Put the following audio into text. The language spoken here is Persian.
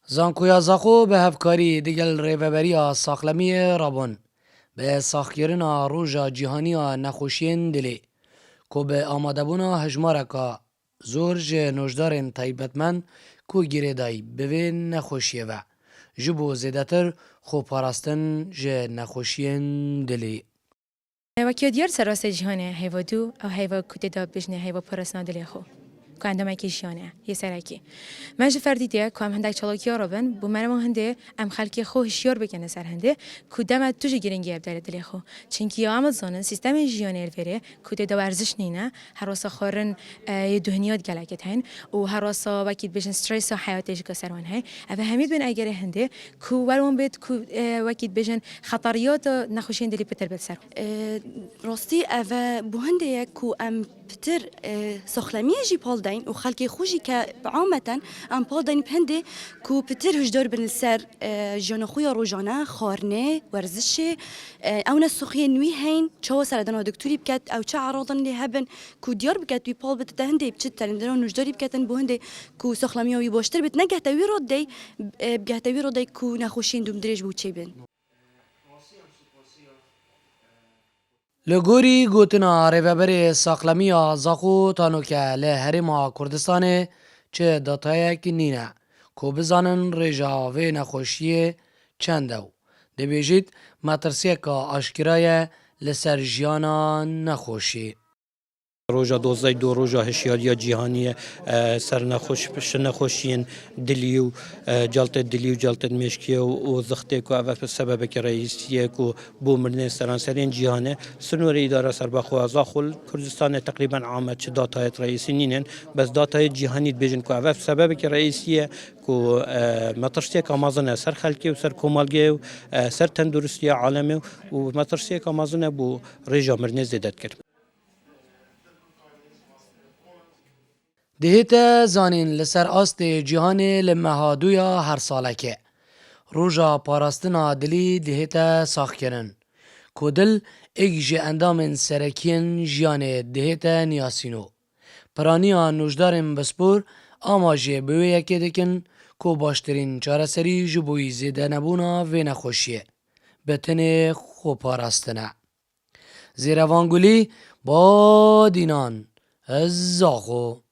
زانکویا زاخو به هفکاری دیگل ریوبری ساقلمی رابون به ساختگیرنا روژا جهانی نخوشین دلی که به آماده بونا هجمارکا زور جه نوشدارن تایبتمند کو گیره دای بوین نخوشیه و جبو زیدتر خو پاراستن جه نخوشین دلی. وکی دیار سراس جهانه هیوا دو او هیوا کتی داب بجنه هیوا پرسنا دلی خو که اندام کی جهانه یه سرکی من جو فردی دیگه که هم هندک چالاکی ها رابن بو مرمون هنده ام خلکی خو هشیار بکنه سر هنده کدام تو جه گرینگی ابدال دلی خو چنکی یا آمازون سیستم جهانی الفره کتی دو ارزش نینه هر واسه خارن دهنیات گلکت هن و هر واسه وکی بجن استرس و حیاتش کسران هی اما همید بین اگر هنده کو ورون بید کو وکی بجن خطریات نخوشین دلی پتر بسر راستی اوه بوهنده یک کو ام پتر سخلمی جی پال دین و خلکی خوشی که بعامتا ام پال دین پنده کو پتر هجدار بن سر جان خویا روزانه خارنه ورزش او نسخی نوی هین چه سردن دکتوری بکت او چه عراضن لی هبن کو دیار بکت وی پال بت دهنده بچت ترندران نجداری بکتن بوهنده کو سخلمی وی باشتر بت نگهت وی رود دی بگهت وی رود دی کو نخوشین دوم درج بود چه بن لگوری گوتنا ریوبری ساقلمی زاخو تانو که لحرم کردستان چه داتای که نینه که بزانن رجا و نخوشی چندو دبیجید مترسیه که آشکرای لسر جیانا نخوشی. روزا دوزای دو روزا هشیاریا جهانی سر نخوشین دلیو جالت مشکیه و زخته که اول به سبب که رئیسیه که بومرن سرانسرین جهانه سنور اداره سر بخوا زاخل کردستان تقریبا عامه چه داتای رئیسی نینن بس داتای جهانی بیشن که اول سبب که رئیسیه که مترسیه که آمازن سر خلکی و سر کمالگی و سر تندرستی عالمه و مترسیه که آمازن بو رجا مرنه زیادت کرد. دهیت زانین لسر آست جهان لمهادویا هر سالکه روژا پاراستنا دلی دهیت ساخ کرن کودل اگج اندام سرکین جیان دهیت نیاسینو پرانیا نوشدارم بسپور اما جه بوی یکی دکن کو باشترین چارسری جبوی زیده نبونا و نخوشیه بتن خو پاراستنه زیروانگولی با دینان از زاخو